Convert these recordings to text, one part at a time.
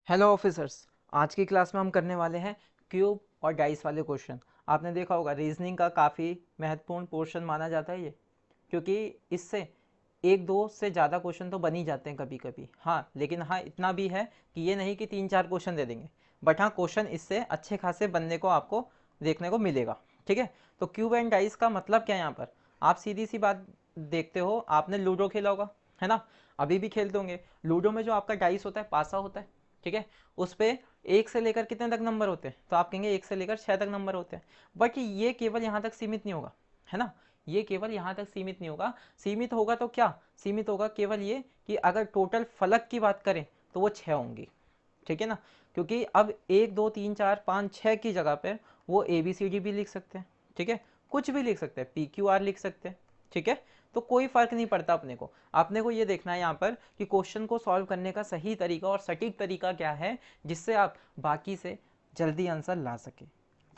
Hello officers. आज की class में हम करने वाले हैं क्यूब और डाइस वाले क्वेश्चन। आपने देखा होगा रीजनिंग का काफ़ी महत्वपूर्ण पोर्शन माना जाता है ये, क्योंकि इससे एक दो से ज़्यादा क्वेश्चन तो बन ही जाते हैं कभी कभी। हाँ, लेकिन हाँ इतना भी है कि ये नहीं कि तीन चार क्वेश्चन दे देंगे, बट हाँ क्वेश्चन इससे अच्छे खासे बनने को आपको देखने को मिलेगा। ठीक है, तो क्यूब एंड डाइस का मतलब क्या है यहाँ पर? आप सीधी सी बात देखते हो, आपने लूडो खेला होगा, है ना? अभी भी खेलते होंगे। लूडो में जो आपका डाइस होता है पासा होता है, ठीक है, उस पर एक से लेकर कितने तक नंबर होते हैं? तो आप कहेंगे एक से लेकर 6 तक नंबर होते हैं। बट ये केवल यहाँ तक सीमित नहीं होगा, है ना? ये केवल यहाँ तक सीमित नहीं होगा। सीमित होगा तो क्या सीमित होगा? केवल ये कि अगर टोटल फलक की बात करें तो वो 6 होंगी। ठीक है ना? क्योंकि अब एक दो तीन चार पाँच छः की जगह पर वो ए बी सी डी भी लिख सकते हैं। ठीक है, कुछ भी लिख सकते हैं, पी क्यू आर लिख सकते हैं। ठीक है, तो कोई फर्क नहीं पड़ता अपने को ये देखना है यहाँ पर कि क्वेश्चन को सॉल्व करने का सही तरीका और सटीक तरीका क्या है, जिससे आप बाकी से जल्दी आंसर ला सके।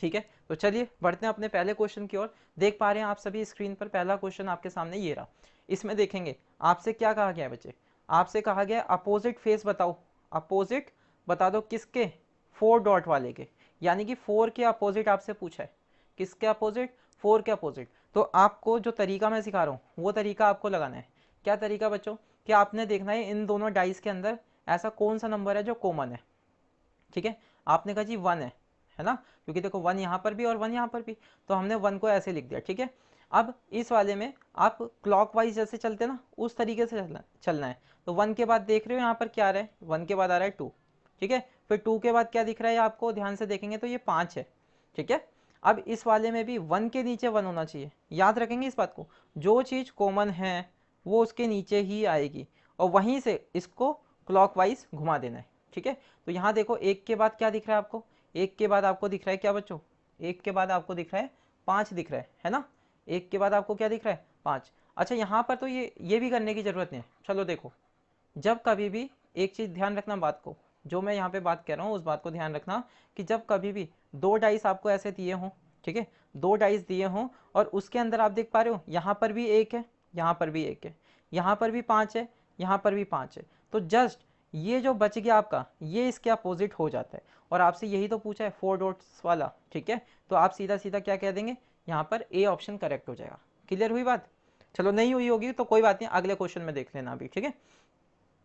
ठीक है, तो चलिए बढ़ते हैं अपने पहले क्वेश्चन की ओर। देख पा रहे हैं आप सभी स्क्रीन पर पहला क्वेश्चन आपके सामने ये रहा। इसमें देखेंगे आपसे क्या कहा गया है बच्चे? आपसे कहा गया अपोजिट फेस बताओ। अपोजिट बता दो किसके? फोर डॉट वाले के, यानी कि फोर के अपोजिट आपसे पूछा है। किसके अपोजिट? फोर के अपोजिट। तो आपको जो तरीका मैं सिखा रहा हूँ वो तरीका आपको लगाना है। क्या तरीका बच्चों? कि आपने देखना है इन दोनों डाइस के अंदर ऐसा कौन सा नंबर है जो कॉमन है। ठीक है, आपने कहा जी वन है ना? क्योंकि देखो वन यहाँ पर भी और वन यहाँ पर भी, तो हमने वन को ऐसे लिख दिया। ठीक है, अब इस वाले में आप क्लॉकवाइज जैसे चलते ना, उस तरीके से चलना है। तो वन के बाद देख रहे हो यहाँ पर क्या आ रहा है? वन के बाद आ रहा है टू। ठीक है, फिर टू के बाद क्या दिख रहा है आपको? ध्यान से देखेंगे तो ये पाँच है। ठीक है, अब इस वाले में भी वन के नीचे वन होना चाहिए। याद रखेंगे इस बात को, जो चीज़ कॉमन है वो उसके नीचे ही आएगी और वहीं से इसको क्लॉकवाइज घुमा देना है। ठीक है, तो यहाँ देखो एक के बाद क्या दिख रहा है आपको? एक के बाद आपको दिख रहा है क्या बच्चों? एक के बाद आपको दिख रहा है पाँच दिख रहा है ना? एक के बाद आपको क्या दिख रहा है? पाँच। अच्छा, यहाँ पर तो ये भी करने की ज़रूरत नहीं है। चलो देखो, जब कभी भी एक चीज़ ध्यान रखना, बात को जो मैं यहाँ पे बात कर रहा हूँ उस बात को ध्यान रखना कि जब कभी भी दो डाइस आपको ऐसे दिए हों, ठीक है, दो डाइस दिए हों और उसके अंदर आप देख पा रहे हो यहाँ पर भी एक है, यहाँ पर भी एक है, यहाँ पर भी पाँच है, यहाँ पर भी पाँच है, तो जस्ट ये जो बच गया आपका ये इसके अपोजिट हो जाता है। और आपसे यही तो पूछा है फोर डॉट्स वाला। ठीक है, तो आप सीधा सीधा क्या कह देंगे? यहाँ पर ए ऑप्शन करेक्ट हो जाएगा। क्लियर हुई बात? चलो नहीं हुई होगी तो कोई बात नहीं, अगले क्वेश्चन में देख लेना अभी। ठीक है,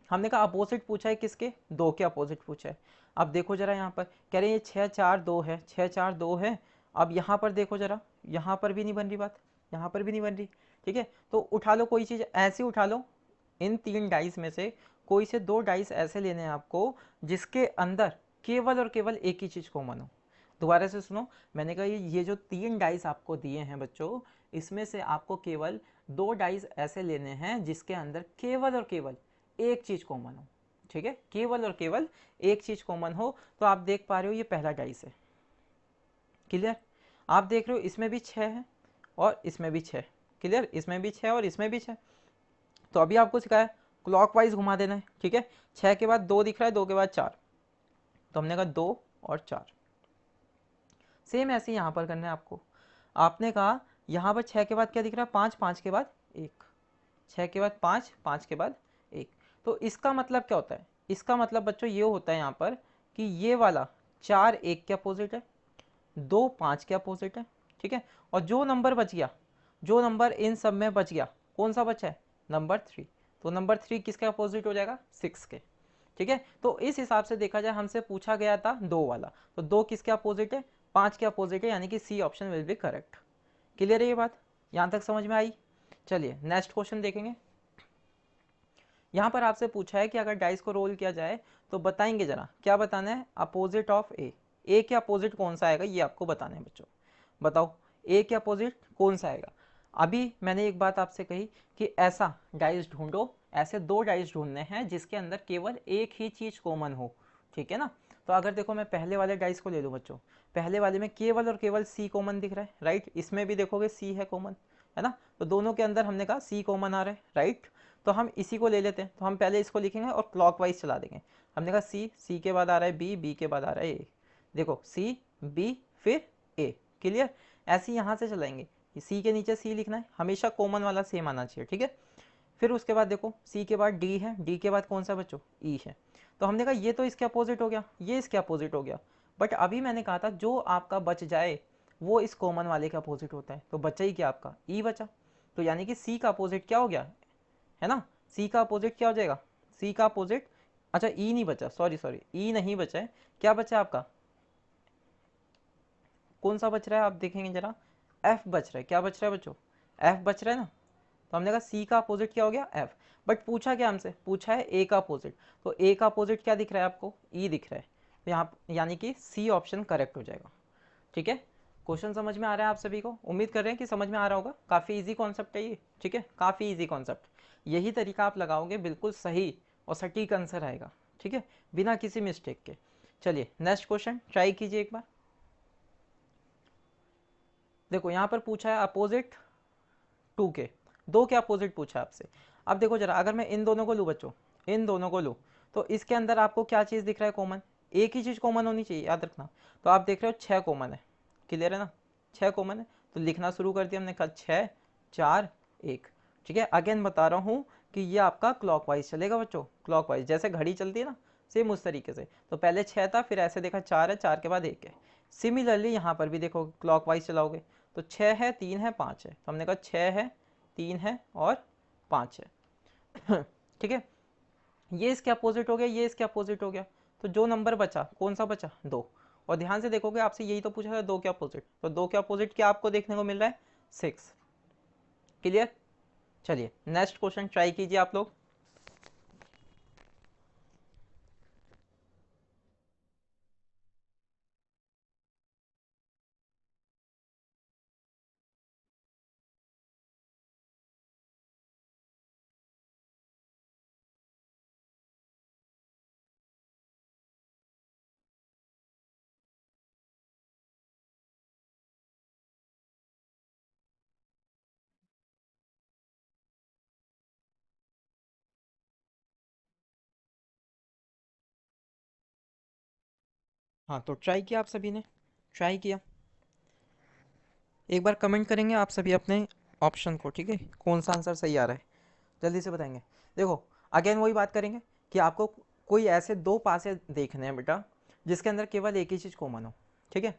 हमने कहा अपोजिट पूछा है किसके? दो के अपोजिट पूछा है। अब देखो जरा यहाँ पर कह रहे हैं ये छः चार दो है, छः चार दो है। अब यहाँ पर देखो जरा, यहाँ पर भी नहीं बन रही बात, यहाँ पर भी नहीं बन रही। ठीक है, तो उठा लो कोई चीज़ ऐसी उठा लो, इन तीन डाइस में से कोई से दो डाइस ऐसे लेने हैं आपको जिसके अंदर केवल और केवल एक ही चीज़ कॉमन हो। दोबारा से सुनो, मैंने कहा ये जो तीन डाइस आपको दिए हैं बच्चों, इसमें से आपको केवल दो डाइस ऐसे लेने हैं जिसके अंदर केवल और केवल एक चीज़ कॉमन हो। ठीक है, केवल और केवल एक चीज़ कॉमन हो। तो आप देख पा रहे हो ये पहला डाइस है। क्लियर? आप देख रहे हो इसमें भी छः है और इसमें भी छः। क्लियर? इसमें भी छः और इसमें भी छः। तो अभी आपको सिखाया क्लॉकवाइज घुमा देना है। ठीक है, छः के बाद दो दिख रहा है, दो के बाद चार, तो हमने कहा दो और चार। सेम ऐसे ही यहाँ पर करना है आपको। आपने कहा यहाँ पर छः के बाद क्या दिख रहा है? पाँच, पाँच के बाद एक, छः के बाद पाँच, पाँच के बाद एक। तो इसका मतलब क्या होता है? इसका मतलब बच्चों ये होता है यहाँ पर कि ये वाला चार एक के अपोजिट है, दो पाँच के अपोजिट है। ठीक है, और जो नंबर बच गया, जो नंबर इन सब में बच गया, कौन सा बचा है? Number three. तो नंबर थ्री किसके अपोजिट हो जाएगा? सिक्स के। ठीक है, तो इस हिसाब से देखा जाए हमसे पूछा गया था दो वाला, तो दो किसके अपोजिट है? पाँच के अपोजिट है, यानी कि C option will be correct. Clear है ये बात? यहाँ तक समझ में आई? चलिए नेक्स्ट क्वेश्चन देखेंगे। यहाँ पर आपसे पूछा है कि अगर डाइस को रोल किया जाए तो बताएंगे जरा क्या बताना है? अपोजिट ऑफ ए। ए के अपोजिट कौन सा आएगा ये आपको बताना है बच्चों। बताओ ए के अपोजिट कौन सा आएगा? अभी मैंने एक बात आपसे कही कि ऐसा डाइस ढूंढो, ऐसे दो डाइस ढूंढने हैं जिसके अंदर केवल एक ही चीज़ कॉमन हो। ठीक है ना? तो अगर देखो मैं पहले वाले डाइस को ले लूँ बच्चों, पहले वाले में केवल और केवल सी कॉमन दिख रहा है, राइट? इसमें भी देखोगे सी है कॉमन, है ना? तो दोनों के अंदर हमने कहा सी कॉमन आ रहा है, राइट? तो हम इसी को ले लेते हैं, तो हम पहले इसको लिखेंगे और क्लॉकवाइज चला देंगे। हमने कहा सी, सी के बाद आ रहा है बी, बी के बाद आ रहा है ए। देखो सी बी फिर ए। क्लियर? ऐसे ही यहाँ से चलाएंगे, सी के नीचे सी लिखना है, हमेशा कॉमन वाला सेम आना चाहिए। ठीक है, फिर उसके बाद देखो सी के बाद डी है, डी के बाद कौन सा बच्चों, ई है। तो हमने कहा ये तो इसके अपोजिट हो गया, ये इसके अपोजिट हो गया, बट अभी मैंने कहा था जो आपका बच जाए वो इस कॉमन वाले के अपोजिट होता है, तो बचा ही क्या आपका ई बचा। तो यानी कि सी का अपोजिट क्या हो गया, है ना, सी का अपोजिट क्या हो जाएगा, सी का अपोजिट, अच्छा ई नहीं बचा, सॉरी सॉरी ई नहीं बचा है, क्या बचा आपका, कौन सा बच रहा है आप देखेंगे जरा, एफ बच रहा है, क्या बच रहा है बच्चों, एफ बच रहा है ना। तो हमने कहा सी का अपोजिट क्या हो गया एफ, बट पूछा क्या हमसे, पूछा है ए का अपोजिट, तो ए का अपोजिट क्या दिख रहा है आपको, ई दिख रहा है, तो यहाँ यानी कि सी ऑप्शन करेक्ट हो जाएगा। ठीक है, क्वेश्चन समझ में आ रहा है आप सभी को, उम्मीद कर रहे हैं कि समझ में आ रहा होगा, काफ़ी इजी कॉन्सेप्ट है ये। ठीक है, काफ़ी इजी कॉन्सेप्ट, यही तरीका आप लगाओगे बिल्कुल सही और सटीक आंसर आएगा। ठीक है, बिना किसी मिस्टेक के। चलिए नेक्स्ट क्वेश्चन ट्राई कीजिए एक बार। देखो यहाँ पर पूछा है अपोजिट टू के, दो के अपोजिट पूछा है आपसे। अब देखो जरा, अगर मैं इन दोनों को लूँ बच्चों, इन दोनों को लूँ, तो इसके अंदर आपको क्या चीज़ दिख रहा है कॉमन, एक ही चीज़ कॉमन होनी चाहिए, याद रखना। तो आप देख रहे हो 6 कॉमन है, क्लियर है ना, 6 कॉमन है, तो लिखना शुरू कर दिया हमने, कहा 6 4 1। ठीक है, अगेन बता रहा हूँ कि ये आपका क्लॉकवाइज चलेगा बच्चों, क्लॉकवाइज जैसे घड़ी चलती है ना, सेम उस तरीके से। तो पहले 6 था, फिर ऐसे देखा 4 है, 4 के बाद 1 है। सिमिलरली यहाँ पर भी देखो क्लॉकवाइज चलाओगे, तो 6 है 3 है 5 है, तो हमने कहा 6 है 3 है और 5 है। ठीक है, ये इसके अपोजिट हो गया, ये इसके अपोजिट हो गया, तो जो नंबर बचा कौन सा बचा, 2। और ध्यान से देखोगे आपसे यही तो पूछा था, 2 के अपोजिट, तो 2 के अपोजिट क्या आपको देखने को मिल रहा है, 6। क्लियर, चलिए नेक्स्ट क्वेश्चन ट्राई कीजिए आप लोग। हाँ तो ट्राई किया आप सभी ने, ट्राई किया, एक बार कमेंट करेंगे आप सभी अपने ऑप्शन को, ठीक है, कौन सा आंसर सही आ रहा है, जल्दी से बताएंगे। देखो अगेन वही बात करेंगे कि आपको कोई ऐसे दो पासे देखने हैं बेटा जिसके अंदर केवल एक ही चीज़ कॉमन हो। ठीक है,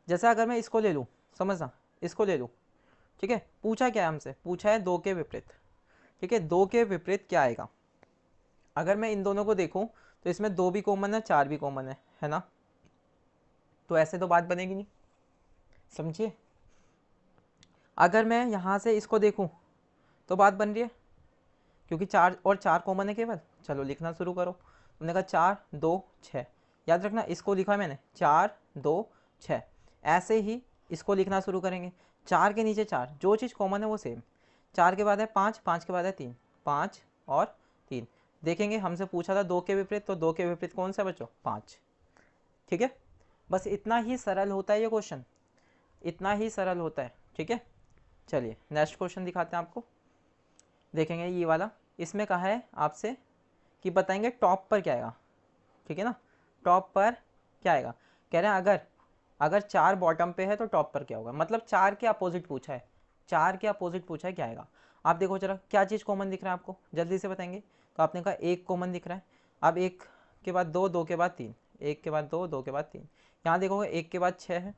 जैसे अगर मैं इसको ले लूँ, समझना, इसको ले लूँ, ठीक है, पूछा क्या है हमसे, पूछा है 2 के विपरीत। ठीक है, 2 के विपरीत क्या आएगा, अगर मैं इन दोनों को देखूँ तो इसमें 2 भी कॉमन है 4 भी कॉमन है ना, तो ऐसे तो बात बनेगी नहीं, समझिए। अगर मैं यहाँ से इसको देखूँ तो बात बन रही है, क्योंकि 4 और 4 कॉमन है केवल। चलो लिखना शुरू करो, तुमने कहा 4 2 6, याद रखना इसको लिखा है मैंने 4 2 6, ऐसे ही इसको लिखना शुरू करेंगे, 4 के नीचे 4, जो चीज़ कॉमन है वो सेम, 4 के बाद है 5, 5 के बाद है 3, 5 और 3। देखेंगे हमसे पूछा था 2 के विपरीत, तो 2 के विपरीत कौन सा बच्चों, 5। ठीक है, बस इतना ही सरल होता है ये क्वेश्चन, इतना ही सरल होता है। ठीक है, चलिए नेक्स्ट क्वेश्चन दिखाते हैं आपको, देखेंगे ये वाला। इसमें कहा है आपसे कि बताएंगे टॉप पर क्या आएगा। ठीक है ना, टॉप पर क्या आएगा, कह रहे हैं अगर अगर 4 बॉटम पे है तो टॉप पर क्या होगा, मतलब 4 के अपोजिट पूछा है, 4 के अपोजिट पूछा है क्या आएगा। आप देखो जरा क्या चीज़ कॉमन दिख रहा है आपको, जल्दी से बताएंगे। तो आपने कहा 1 कॉमन दिख रहा है, अब 1 के बाद 2, 2 के बाद 3, 1 के बाद 2, 2 के बाद 3, यहाँ देखोगे 1 के बाद 6 है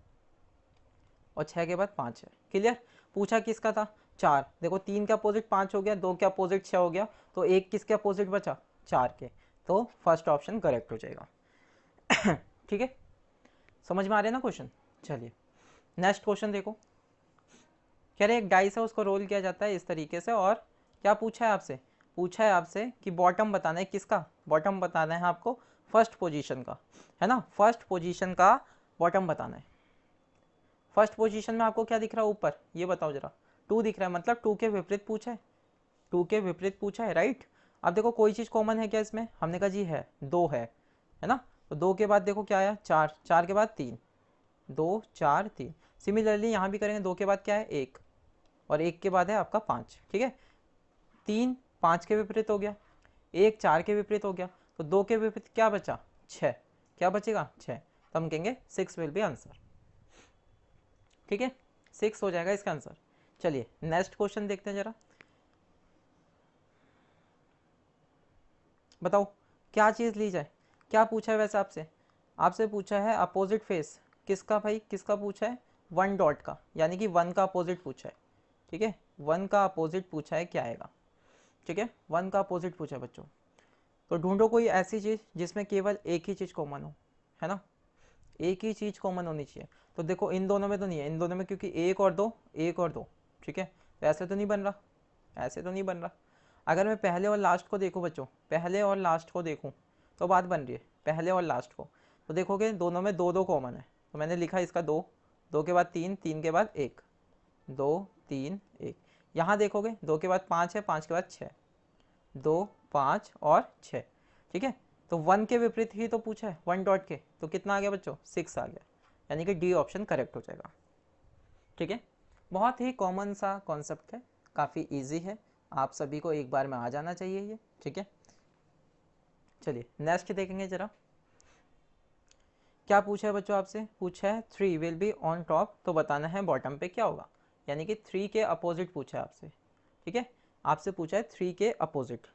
और 6 के बाद 5 है। क्लियर, पूछा किसका था, 4, देखो 3 के अपोजिट 5 हो गया, 2 के अपोजिट 6 हो गया, तो 1 किसके अपोजिट बचा, 4 के, तो फर्स्ट ऑप्शन करेक्ट हो जाएगा। ठीक है, समझ में आ रहा है ना क्वेश्चन। चलिए नेक्स्ट क्वेश्चन देखो, कह रहे एक डाइस है उसको रोल किया जाता है इस तरीके से, और क्या पूछा है आपसे, पूछा है आपसे कि बॉटम बताना है किसका, बॉटम बताना है आपको फर्स्ट पोजीशन का, है ना, फर्स्ट पोजीशन का बॉटम बताना है। फर्स्ट पोजीशन में आपको क्या दिख रहा है ऊपर, ये बताओ जरा, 2 दिख रहा है, मतलब 2 के विपरीत पूछा है, 2 के विपरीत पूछा है, राइट। अब देखो कोई चीज़ कॉमन है क्या इसमें, हमने कहा जी है, 2 है ना, तो 2 के बाद देखो क्या आया, 4, 4 के बाद 3, 2 4 3। सिमिलरली यहाँ भी करेंगे, 2 के बाद क्या है 1, और 1 के बाद है आपका 5। ठीक है, 3 5 के विपरीत हो गया, 1 4 के विपरीत हो गया, तो 2 के विपरीत क्या बचा, 6, क्या बचेगा 6, तो हम कहेंगे 6 विल बी आंसर। ठीक है, 6 हो जाएगा इसका आंसर। चलिए नेक्स्ट क्वेश्चन देखते हैं जरा। बताओ क्या चीज़ ली जाए, क्या पूछा है वैसे आपसे, आपसे पूछा है अपोजिट फेस किसका भाई, किसका पूछा है, वन डॉट का, यानी कि वन का अपोजिट पूछा है। ठीक है, वन का अपोजिट पूछा है, क्या आएगा। ठीक है, वन का अपोजिट पूछा है बच्चों। तो ढूंढो कोई ऐसी चीज़ जिसमें केवल एक ही चीज़ कॉमन हो, है ना, एक ही चीज़ कॉमन होनी चाहिए। तो देखो इन दोनों में तो नहीं है, इन दोनों में क्योंकि एक और दो, एक और दो। ठीक है, तो ऐसे तो नहीं बन रहा, ऐसे तो नहीं बन रहा। अगर मैं पहले और लास्ट को देखूँ बच्चों, पहले और लास्ट को देखूँ तो बात बन रही है, पहले और लास्ट को। तो देखोगे दोनों में दो दो कॉमन है, तो मैंने लिखा इसका दो, दो के बाद तीन, तीन के बाद एक, दो तीन एक। यहाँ देखोगे दो के बाद पाँच है, पाँच के बाद छः, दो पाँच और छः। ठीक है, तो वन के विपरीत ही तो पूछा है, वन डॉट के, तो कितना आ गया बच्चों, सिक्स आ गया, यानी कि डी ऑप्शन करेक्ट हो जाएगा। ठीक है, बहुत ही कॉमन सा कॉन्सेप्ट है, काफ़ी इजी है, आप सभी को एक बार में आ जाना चाहिए ये। ठीक है, चलिए नेक्स्ट देखेंगे जरा, क्या पूछा है बच्चों आपसे, पूछा है three will be on top, तो बताना है बॉटम पे क्या होगा, यानी कि थ्री के अपोजिट पूछा है आपसे। ठीक है, आपसे पूछा है थ्री के अपोजिट।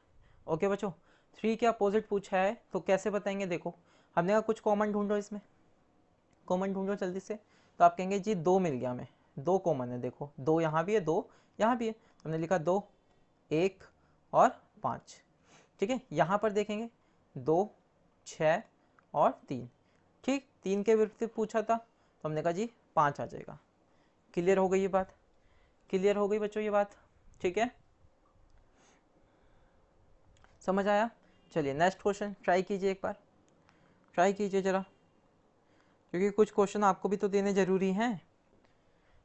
ओके बच्चों, थ्री के अपोजिट पूछा है तो कैसे बताएंगे, देखो हमने कहा कुछ कॉमन ढूंढो, इसमें कॉमन ढूंढो जल्दी से। तो आप कहेंगे जी दो मिल गया हमें, दो कॉमन है, देखो दो यहाँ भी है, दो यहाँ भी है, तो हमने लिखा दो, एक और पाँच। ठीक है, यहाँ पर देखेंगे दो, छः और तीन। ठीक, तीन के विपरीत पूछा था तो हमने कहा जी पाँच आ जाएगा। क्लियर हो गई ये बात, क्लियर हो गई बच्चों ये बात। ठीक है, समझ आया। चलिए नेक्स्ट क्वेश्चन ट्राई कीजिए, एक बार ट्राई कीजिए ज़रा, क्योंकि कुछ क्वेश्चन आपको भी तो देने ज़रूरी हैं।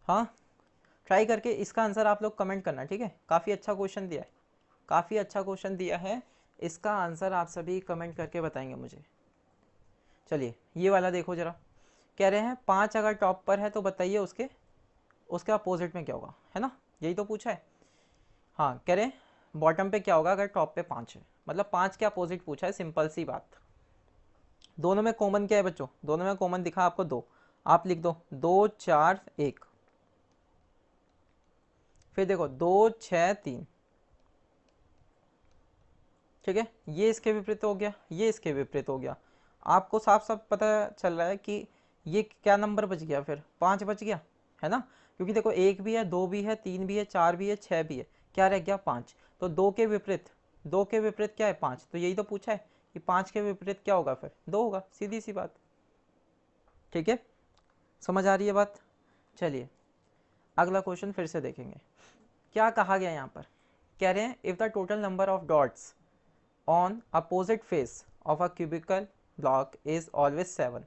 हाँ, ट्राई करके इसका आंसर आप लोग कमेंट करना। ठीक है, काफ़ी अच्छा क्वेश्चन दिया है, काफ़ी अच्छा क्वेश्चन दिया है, इसका आंसर आप सभी कमेंट करके बताएंगे मुझे। चलिए ये वाला देखो ज़रा, कह रहे हैं पाँच अगर टॉप पर है तो बताइए उसके उसके अपोजिट में क्या होगा, है ना, यही तो पूछा है। हाँ, कह रहे हैं बॉटम पे क्या होगा अगर टॉप पे पाँच है, मतलब पाँच के अपोजिट पूछा है, सिंपल सी बात। दोनों में कॉमन क्या है बच्चों, दोनों में कॉमन दिखा आपको दो, आप लिख दो दो चार एक, फिर देखो दो छः तीन। ठीक है, ये इसके विपरीत हो गया, ये इसके विपरीत हो गया, आपको साफ साफ पता चल रहा है कि ये क्या नंबर बच गया, फिर पाँच बच गया, है ना, क्योंकि देखो एक भी है, दो भी है, तीन भी है, चार भी है, छः भी है, क्या रह गया पाँच। तो दो के विपरीत, दो के विपरीत क्या है पाँच, तो यही तो पूछा है कि पाँच के विपरीत क्या होगा, फिर दो होगा, सीधी सी बात। ठीक है, समझ आ रही है बात। चलिए अगला क्वेश्चन फिर से देखेंगे, क्या कहा गया यहाँ पर, कह रहे हैं if the total number of dots on opposite face of a cubical block is always seven.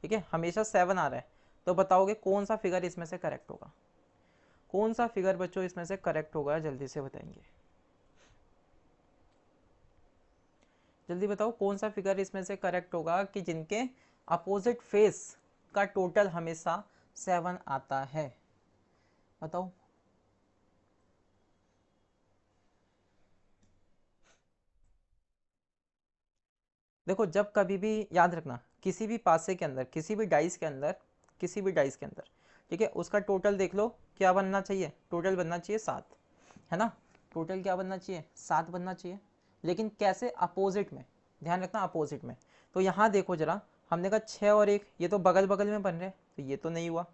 ठीक है, हमेशा सेवन आ रहा है, तो बताओगे कौन सा फिगर इसमें से करेक्ट होगा, कौन सा फिगर बच्चों इसमें से करेक्ट होगा, जल्दी से बताएंगे, जल्दी बताओ कौन सा फिगर इसमें से करेक्ट होगा कि जिनके अपोजिट फेस का टोटल हमेशा सेवन आता है, बताओ। देखो जब कभी भी याद रखना, किसी भी पासे के अंदर, किसी भी डाइस के अंदर, किसी भी डाइस के अंदर, ठीक है, उसका टोटल देख लो क्या बनना चाहिए, टोटल बनना चाहिए सात, है ना, टोटल क्या बनना चाहिए, सात बनना चाहिए। लेकिन कैसे, अपोजिट में, ध्यान रखना अपोजिट में। तो यहाँ देखो जरा, हमने कहा छः और एक, ये तो बगल बगल में बन रहे हैं, तो ये तो नहीं हुआ,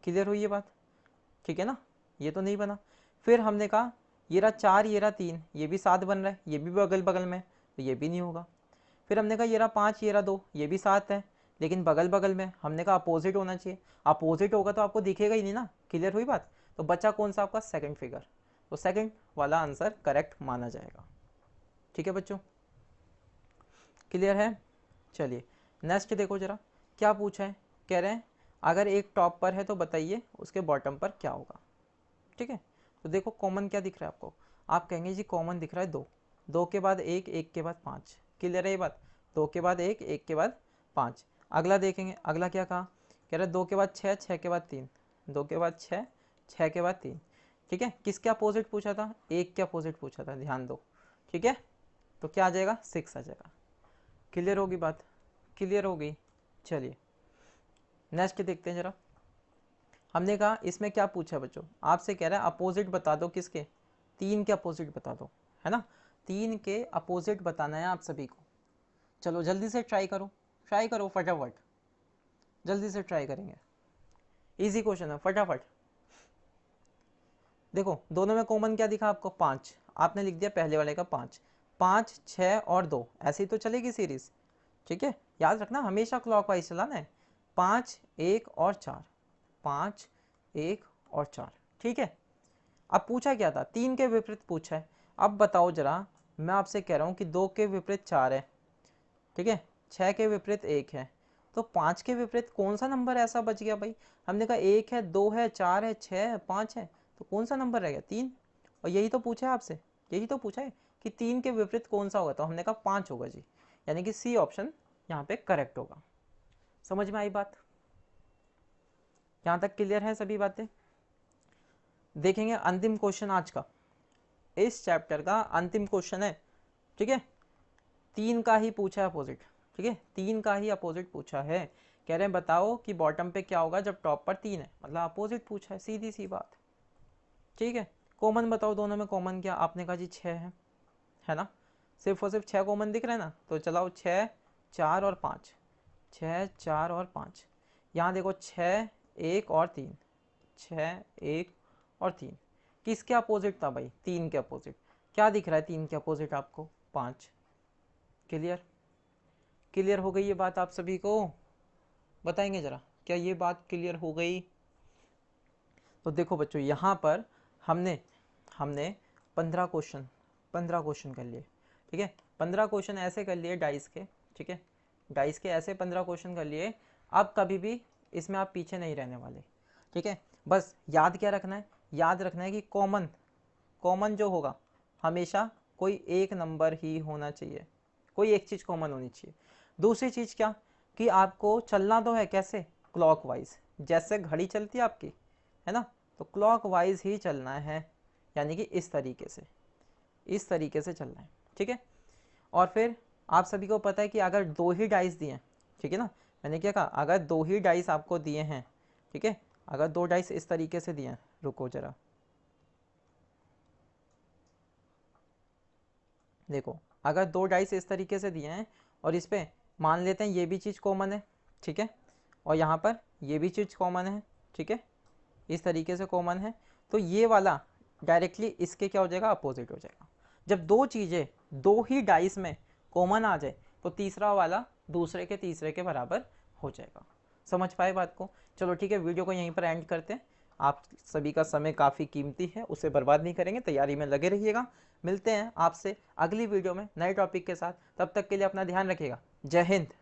क्लियर हुई ये बात, ठीक है ना, ये तो नहीं बना। फिर हमने कहा ये रहा चार, ये रहा तीन, ये भी सात बन रहा है, ये भी बगल बगल में, तो ये भी नहीं होगा। फिर हमने कहा ये रहा पाँच, ये रहा दो, ये भी सात है, लेकिन बगल बगल में, हमने कहा अपोजिट होना चाहिए, अपोजिट होगा तो आपको दिखेगा ही नहीं ना, क्लियर हुई बात। तो बचा कौन सा आपका, सेकंड फिगर, तो सेकंड वाला आंसर करेक्ट माना जाएगा। ठीक है बच्चों, क्लियर है। चलिए नेक्स्ट देखो जरा, क्या पूछा है, कह रहे हैं अगर एक टॉप पर है तो बताइए उसके बॉटम पर क्या होगा। ठीक है, तो देखो कॉमन क्या दिख रहा है आपको, आप कहेंगे जी कॉमन दिख रहा है दो, दो के बाद एक, एक के बाद पाँच, क्लियर है ये बात, दो के बाद एक, एक के बाद पाँच। अगला देखेंगे, अगला क्या कहा, कह रहा है दो के बाद छः, छः के बाद तीन, दो के बाद छः, छः के बाद तीन। ठीक है, किसके अपोजिट पूछा था, एक के अपोजिट पूछा था, ध्यान दो। ठीक है, तो क्या आ जाएगा, सिक्स आ जाएगा। क्लियर होगी बात, क्लियर हो गई। चलिए नेक्स्ट देखते हैं जरा, हमने कहा इसमें क्या पूछा बच्चों, आपसे कह रहा है अपोजिट बता दो किसके, तीन के अपोजिट बता दो, है ना, 3 के अपोजिट बताना है आप सभी को। चलो जल्दी से ट्राई करो फटाफट, जल्दी से ट्राई करेंगे। इजी क्वेश्चन है, फटाफट। देखो दोनों में कॉमन क्या दिखा आपको, 5। आपने लिख दिया पहले वाले का 5, 5 6 और 2, ऐसी तो चलेगी सीरीज। ठीक है, याद रखना हमेशा क्लॉकवाइज चलाना है। 5 1 और 4, 5 1 और 4। ठीक है, अब पूछा क्या था, 3 के विपरीत पूछा है। अब बताओ जरा, मैं आपसे कह रहा हूँ कि 2 के विपरीत 4 है, ठीक है, 6 के विपरीत 1 है, तो 5 के विपरीत कौन सा नंबर ऐसा बच गया भाई। हमने कहा 1 है, 2 है, 4 है, 6 है, 5 है, तो कौन सा नंबर रह गया, 3। और यही तो पूछा है आपसे, यही तो पूछा है कि 3 के विपरीत कौन सा होगा, तो हमने कहा 5 होगा जी, यानी कि सी ऑप्शन यहाँ पे करेक्ट होगा। समझ में आई बात, यहाँ तक क्लियर है सभी बातें। देखेंगे अंतिम क्वेश्चन आज का, इस चैप्टर का अंतिम क्वेश्चन है। ठीक है, 3 का ही पूछा है अपोजिट, ठीक है, 3 का ही अपोजिट पूछा है। कह रहे हैं बताओ कि बॉटम पे क्या होगा जब टॉप पर 3 है, मतलब अपोजिट पूछा है, सीधी सी बात। ठीक है, कॉमन बताओ, दोनों में कॉमन क्या, आपने कहा जी 6 है ना, सिर्फ और सिर्फ 6 कॉमन दिख रहे हैं ना, तो चलाओ 6 4 और 5, 6 4 और 5। यहाँ देखो 6 1 और 3, 6 1 और 3, किसके अपोजिट था भाई, 3 के अपोजिट। क्या दिख रहा है 3 के अपोजिट आपको, 5। क्लियर, क्लियर हो गई ये बात आप सभी को, बताएंगे जरा, क्या ये बात क्लियर हो गई। तो देखो बच्चों, यहाँ पर हमने हमने 15 क्वेश्चन कर लिए। ठीक है, 15 क्वेश्चन ऐसे कर लिए डाइस के, ठीक है, डाइस के ऐसे 15 क्वेश्चन कर लिए। अब कभी भी इसमें आप पीछे नहीं रहने वाले। ठीक है, बस याद क्या रखना है, याद रखना है कि कॉमन जो होगा हमेशा कोई एक नंबर ही होना चाहिए, कोई एक चीज़ कॉमन होनी चाहिए। दूसरी चीज़ क्या, कि आपको चलना तो है कैसे, क्लॉकवाइज, जैसे घड़ी चलती है आपकी, है ना, तो क्लॉकवाइज ही चलना है, यानी कि इस तरीके से चलना है। ठीक है, और फिर आप सभी को पता है कि अगर 2 ही डाइस दिए हैं, ठीक है ना, मैंने क्या कहा, अगर 2 ही डाइस आपको दिए हैं, ठीक है, अगर 2 डाइस इस तरीके से दिए हैं, रुको जरा देखो, अगर 2 डाइस इस तरीके से दिए हैं और इस पे मान लेते हैं ये भी चीज़ कॉमन है, ठीक है, और यहाँ पर ये भी चीज़ कॉमन है, ठीक है, इस तरीके से कॉमन है, तो ये वाला डायरेक्टली इसके क्या हो जाएगा, अपोजिट हो जाएगा। जब 2 चीज़ें 2 ही डाइस में कॉमन आ जाए तो तीसरा वाला दूसरे के तीसरे के बराबर हो जाएगा। समझ पाए बात को। चलो ठीक है, वीडियो को यहीं पर एंड करते हैं। आप सभी का समय काफ़ी कीमती है, उसे बर्बाद नहीं करेंगे, तैयारी में लगे रहिएगा। मिलते हैं आपसे अगली वीडियो में नए टॉपिक के साथ, तब तक के लिए अपना ध्यान रखिएगा। जय हिंद।